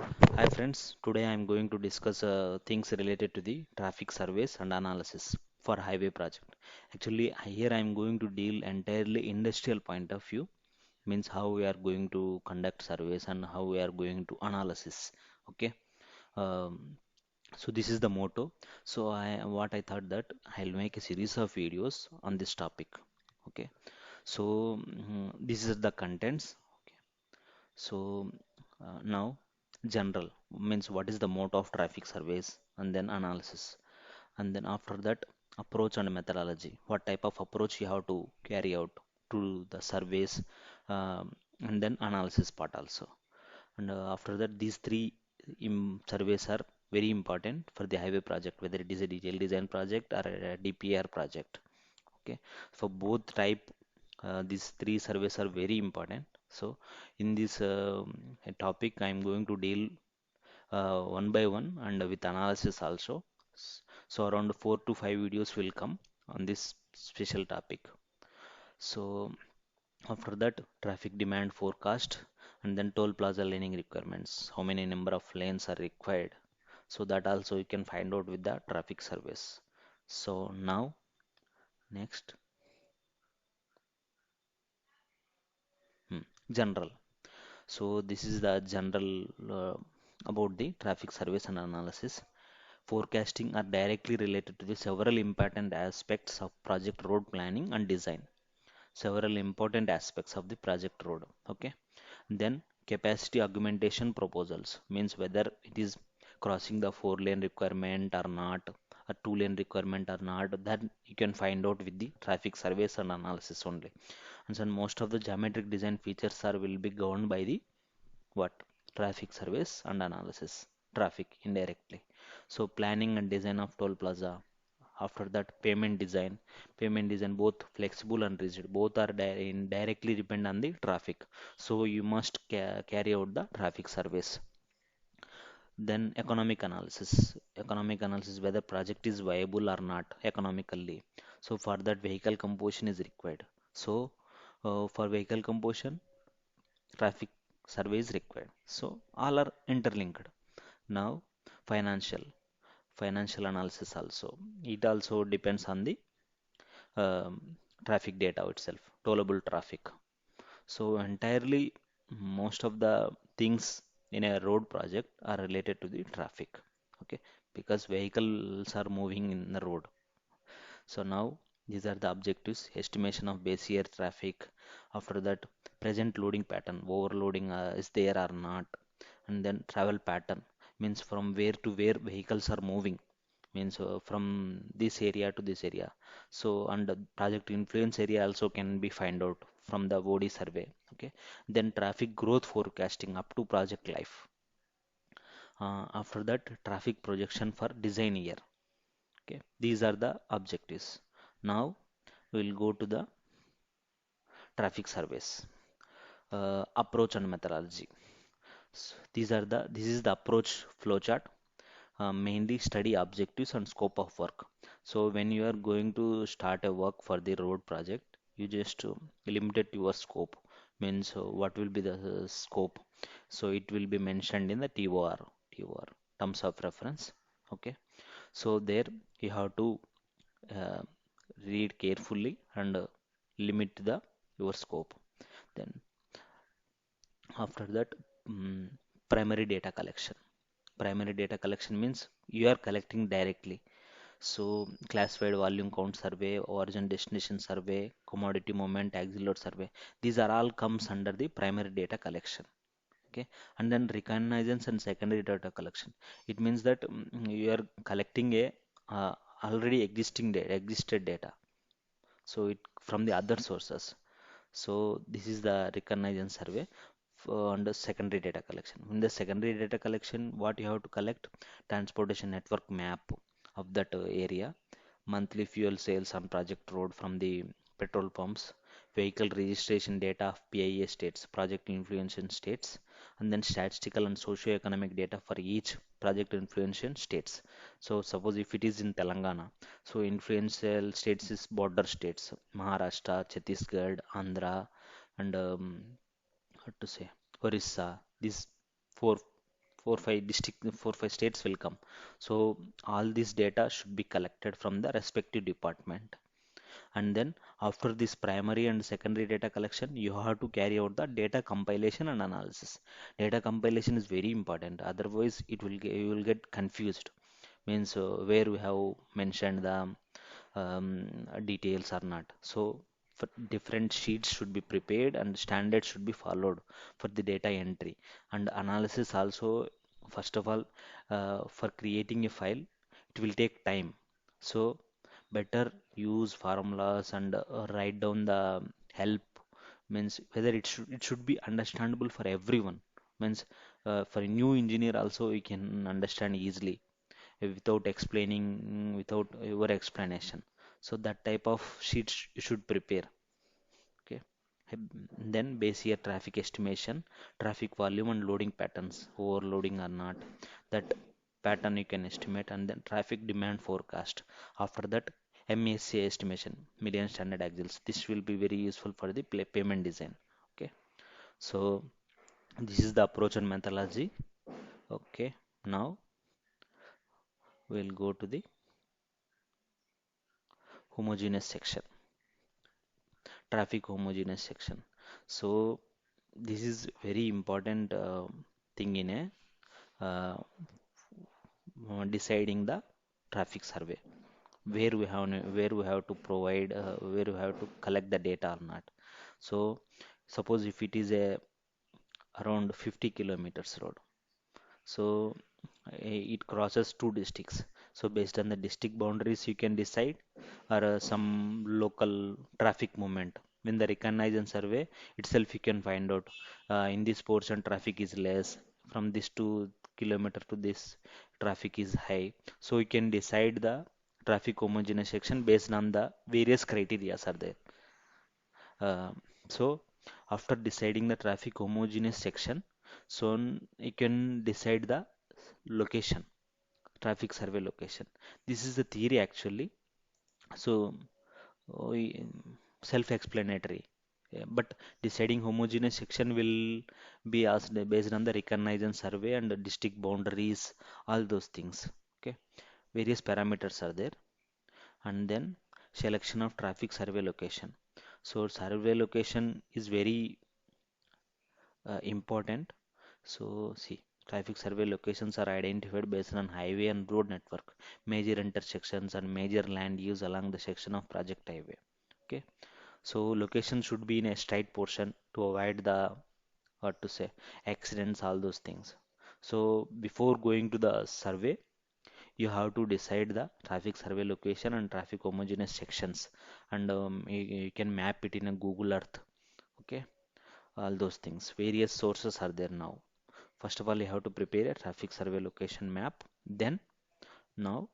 Hi friends, today I am going to discuss things related to the traffic surveys and analysis for highway project. Actually, here I am going to deal entirely industrial point of view, means how we are going to conduct surveys and how we are going to analysis. Okay, um, so this is the motto. So what I thought that I'll make a series of videos on this topic. Okay, so this is the contents. So now general means what is the mode of traffic surveys and then analysis, and then after that approach and methodology, what type of approach you have to carry out to the surveys, and then analysis part also. And after that these three surveys are very important for the highway project, whether it is a detailed design project or a DPR project. Okay, for both type, these three surveys are very important. So in this topic I am going to deal one by one and with analysis also. So around 4 to 5 videos will come on this special topic. So after that traffic demand forecast, and then toll plaza laning requirements, how many number of lanes are required, so that also you can find out with the traffic surveys. So now next, general. So this is the general about the traffic surveys and analysis. Forecasting are directly related to the several important aspects of project road planning and design. Several important aspects of the project road. Okay. Then capacity augmentation proposals means whether it is crossing the 4 lane requirement or not, a 2 lane requirement or not. That you can find out with the traffic surveys and analysis only. And so most of the geometric design features are will be governed by the what, traffic surveys and analysis, traffic indirectly. So planning and design of toll plaza, after that payment design both flexible and rigid, both are directly depend on the traffic, so you must carry out the traffic surveys. Then economic analysis whether project is viable or not economically. So for that vehicle composition is required. So for vehicle composition traffic survey is required. So all are interlinked. Now financial financial analysis also. It also depends on the um, traffic data itself, tollable traffic. So entirely most of the things in a road project are related to the traffic. Okay, because vehicles are moving in the road. So now these are the objectives: estimation of base year traffic. After that, present loading pattern, overloading is there or not, and then travel pattern means from where to where vehicles are moving, means from this area to this area. So and the project influence area also can be find out from the OD survey. Okay, then traffic growth forecasting up to project life. After that traffic projection for design year. Okay, these are the objectives. Now we'll go to the traffic surveys, approach and methodology. This is the approach flowchart. Mainly study objectives and scope of work. So when you are going to start a work for the road project, you just limited your scope. Means what will be the scope? So it will be mentioned in the TOR, terms of reference. Okay. So there you have to uh, read carefully and limit the your scope. Then after that, mm, primary data collection. Primary data collection means you are collecting directly. So classified volume count survey, origin destination survey, commodity movement, axle load survey, these are all comes under the primary data collection. Okay, and then reconnaissance and secondary data collection. It means that you are collecting a uh, already existed data, so it from the other sources. So this is the reconnaissance survey for under secondary data collection. In the secondary data collection, what you have to collect: transportation network map of that area, monthly fuel sales on project road from the petrol pumps, vehicle registration data of PIA states, project influential states, and then statistical and socio-economic data for each project influential states. So suppose if it is in Telangana, so influential states is border states: Maharashtra, Chhattisgarh, Andhra, and what to say, Orissa. These four four five states will come. So all this data should be collected from the respective department. And then after this primary and secondary data collection, you have to carry out the data compilation and analysis. Data compilation is very important, otherwise you will get confused. Means where we have mentioned the details or not. So for different sheets should be prepared and standards should be followed for the data entry and analysis also. First of all, for creating a file, it will take time. So better use formulas and write down the help. Means whether it should be understandable for everyone. Means for a new engineer also you can understand easily without explaining, without your explanation. So that type of sheets you should prepare. Okay. Then base year traffic estimation, traffic volume and loading patterns, overloading or not. That pattern you can estimate, and then traffic demand forecast. After that, MSA estimation, median standard axles. This will be very useful for the payment design. Okay. So this is the approach and methodology. Okay. Now we'll go to the homogeneous section, traffic homogeneous section. So this is very important thing in a deciding the traffic survey, where we have to provide, where we have to collect the data or not. So suppose if it is a around 50 kilometers road, so it crosses two districts. So based on the district boundaries, you can decide or some local traffic movement. When the recognition survey itself, you can find out in this portion traffic is less. From this 2 kilometer to this traffic is high. So you can decide the traffic homogeneous section based on the various criteria are there. Uh, so after deciding the traffic homogeneous section, so you can decide the location, traffic survey location. This is the theory actually. So oh, self-explanatory. Yeah, but deciding homogeneous section will be asked based on the recognition survey and the district boundaries, all those things. Okay, various parameters are there, and then selection of traffic survey location. So survey location is very important. So see, traffic survey locations are identified based on highway and road network, major intersections and major land use along the section of project highway. Okay, so location should be in a straight portion to avoid the, what to say, accidents, all those things. So before going to the survey, you have to decide the traffic survey location and traffic homogeneous sections, and you can map it in a Google Earth. Okay, all those things. Various sources are there now. First of all, you have to prepare a traffic survey location map. Then now